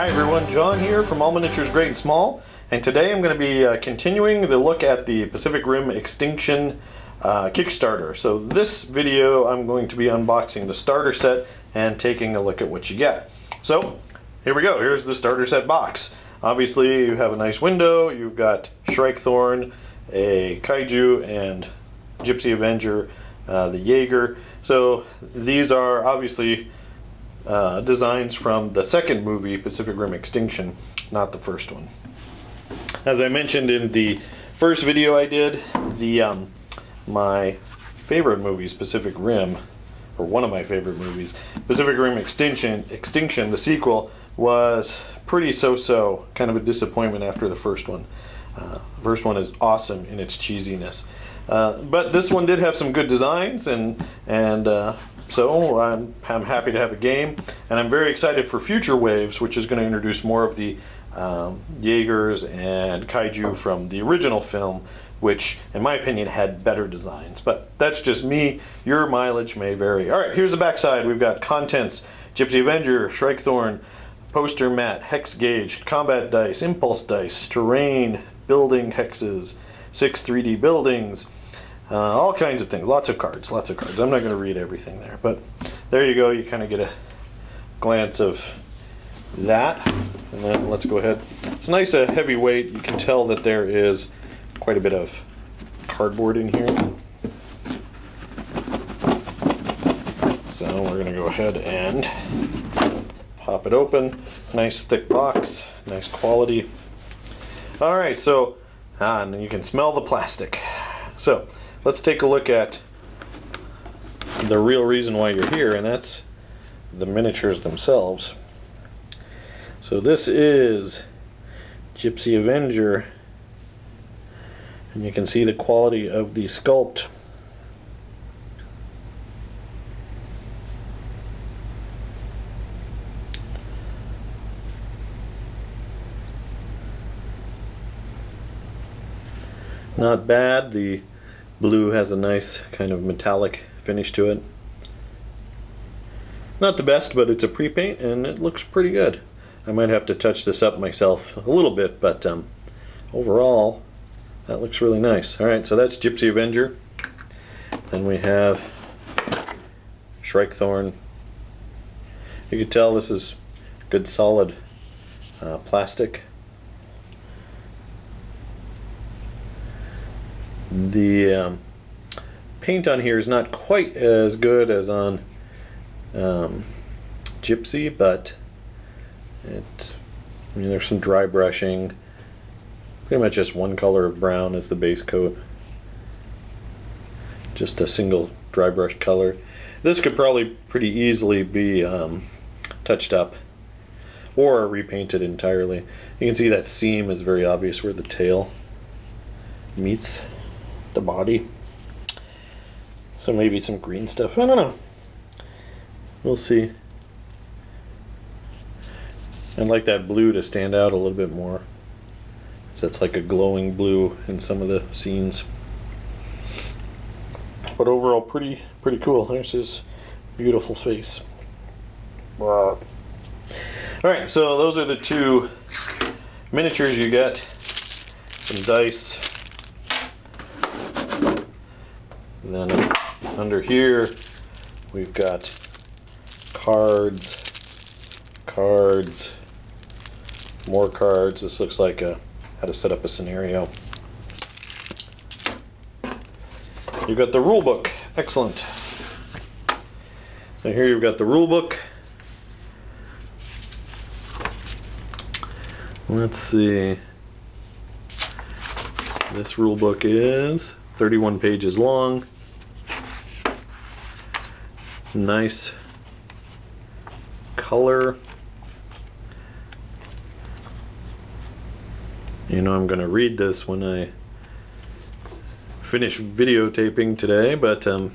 Hi everyone, John here from All Miniatures Great and Small, and today I'm going to be continuing the look at the Pacific Rim Extinction Kickstarter. So this video I'm going to be unboxing the starter set and taking a look at what you get. So here we go, here's the starter set box. Obviously you have a nice window, you've got Shrikethorn, a Kaiju, and Gypsy Avenger, the Jeager. So these are obviously designs from the second movie, Pacific Rim Extinction, not the first one. As I mentioned in the first video I did, my favorite movies, Pacific Rim, or one of my favorite movies, Pacific Rim Extinction, the sequel, was pretty so-so, kind of a disappointment after the first one. The first one is awesome in its cheesiness. But this one did have some good designs, and so I'm happy to have a game, and I'm very excited for future waves, which is going to introduce more of the Jaegers and Kaiju from the original film, which in my opinion had better designs. But that's just me. Your mileage may vary. Alright, here's the back side. We've got contents: Gypsy Avenger, Shrikethorn, poster mat, hex gauge, combat dice, impulse dice, terrain, building hexes, 6 3D buildings, all kinds of things. Lots of cards. I'm not going to read everything there, but there you go. You kind of get a glance of that. And then let's go ahead. It's nice, a heavy weight. You can tell that there is quite a bit of cardboard in here. So we're going to go ahead and pop it open. Nice thick box, nice quality. All right, so and you can smell the plastic. So let's take a look at the real reason why you're here, and that's the miniatures themselves. So this is Gypsy Avenger, and you can see the quality of the sculpt. Not bad. The blue has a nice kind of metallic finish to it. Not the best, but it's a pre-paint and it looks pretty good. I might have to touch this up myself a little bit, but overall that looks really nice. Alright, so that's Gypsy Avenger. Then we have Shrikethorn. You can tell this is good solid plastic. The paint on here is not quite as good as on Gypsy, but there's some dry brushing. Pretty much just one color of brown as the base coat. Just a single dry brush color. This could probably pretty easily be touched up or repainted entirely. You can see that seam is very obvious where the tail meets the body. So maybe some green stuff. I don't know. We'll see. I'd like that blue to stand out a little bit more. So it's like a glowing blue in some of the scenes. But overall, pretty cool. There's his beautiful face. Wow. Alright, so those are the two miniatures you get. Some dice. And then under here we've got cards, more cards. This looks like how to set up a scenario. You've got the rulebook. Excellent. So here you've got the rulebook. Let's see. This rulebook is 31 pages long. Nice color. You know, I'm going to read this when I finish videotaping today, but it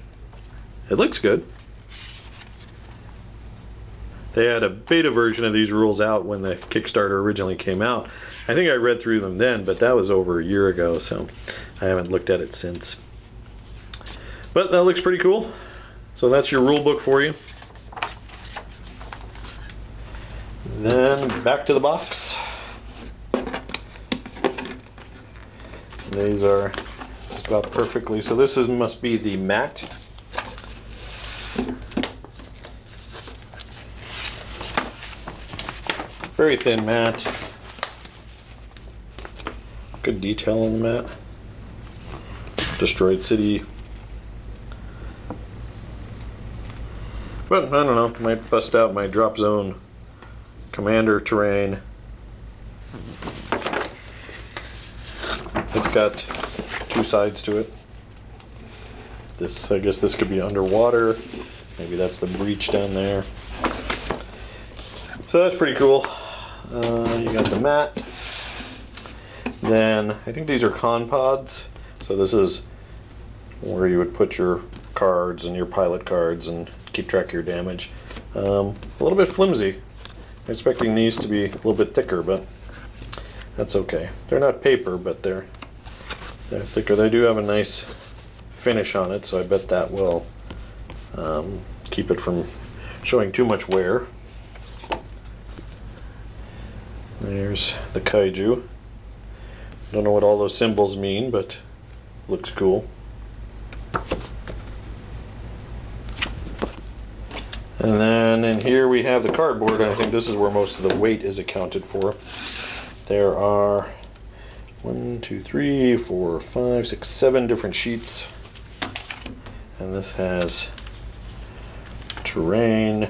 looks good. They had a beta version of these rules out when the Kickstarter originally came out. I think I read through them then, but that was over a year ago, so I haven't looked at it since. But that looks pretty cool. So that's your rule book for you. Then back to the box. These are just about perfectly. So this must be the mat. Very thin mat. Good detail on the mat. Destroyed City. But I don't know, might bust out my drop zone commander terrain. It's got two sides to it. This, I guess this could be underwater. Maybe that's the breach down there. So that's pretty cool. You got the mat. Then I think these are con pods. So this is where you would put your cards and your pilot cards and keep track of your damage. A little bit flimsy. I'm expecting these to be a little bit thicker, but that's okay. They're not paper, but they're thicker. They do have a nice finish on it, so I bet that will keep it from showing too much wear. There's the Kaiju. Don't know what all those symbols mean, but looks cool. And then in here we have the cardboard, and I think this is where most of the weight is accounted for. There are 1, 2, 3, 4, 5, 6, 7 different sheets. And this has terrain,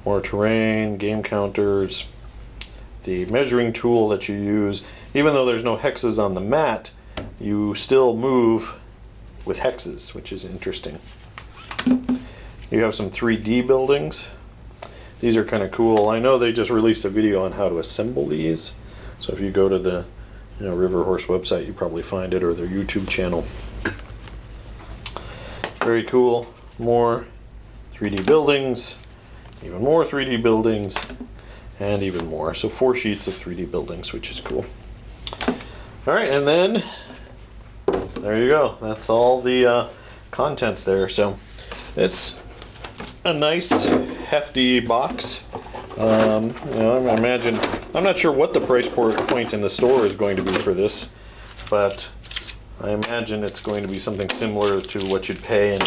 more terrain, game counters, the measuring tool that you use. Even though there's no hexes on the mat, you still move with hexes, which is interesting. You have some 3D buildings. These are kind of cool. I know they just released a video on how to assemble these. So if you go to the River Horse website, you probably find it, or their YouTube channel. Very cool. More 3D buildings, even more 3D buildings, and even more. So 4 sheets of 3D buildings, which is cool. All right, and then there you go. That's all the contents there. So it's a nice hefty box. I imagine, I'm not sure what the price point in the store is going to be for this, but I imagine it's going to be something similar to what you'd pay in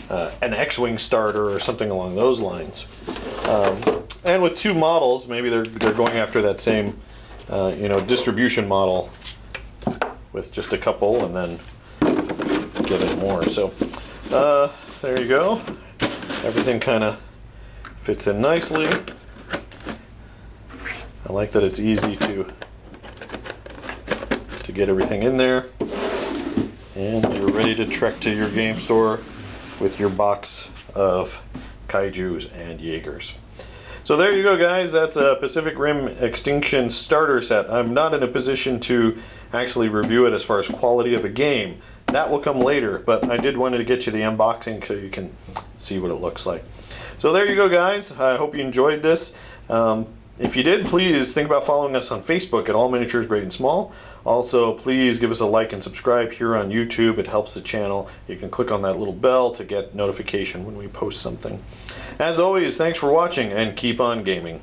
an X-Wing starter or something along those lines. And with 2 models, maybe they're going after that same distribution model with just a couple, and then get it more. So there you go. Everything kind of fits in nicely. I like that it's easy to get everything in there, and you're ready to trek to your game store with your box of Kaijus and Jeagers. So there you go, guys. That's a Pacific Rim Extinction Starter set. I'm not in a position to actually review it as far as quality of a game. That will come later, but I did want to get you the unboxing so you can see what it looks like. So there you go, guys. I hope you enjoyed this. If you did, please think about following us on Facebook at All Miniatures Great and Small. Also, please give us a like and subscribe here on YouTube. It helps the channel. You can click on that little bell to get notification when we post something. As always, thanks for watching, and keep on gaming.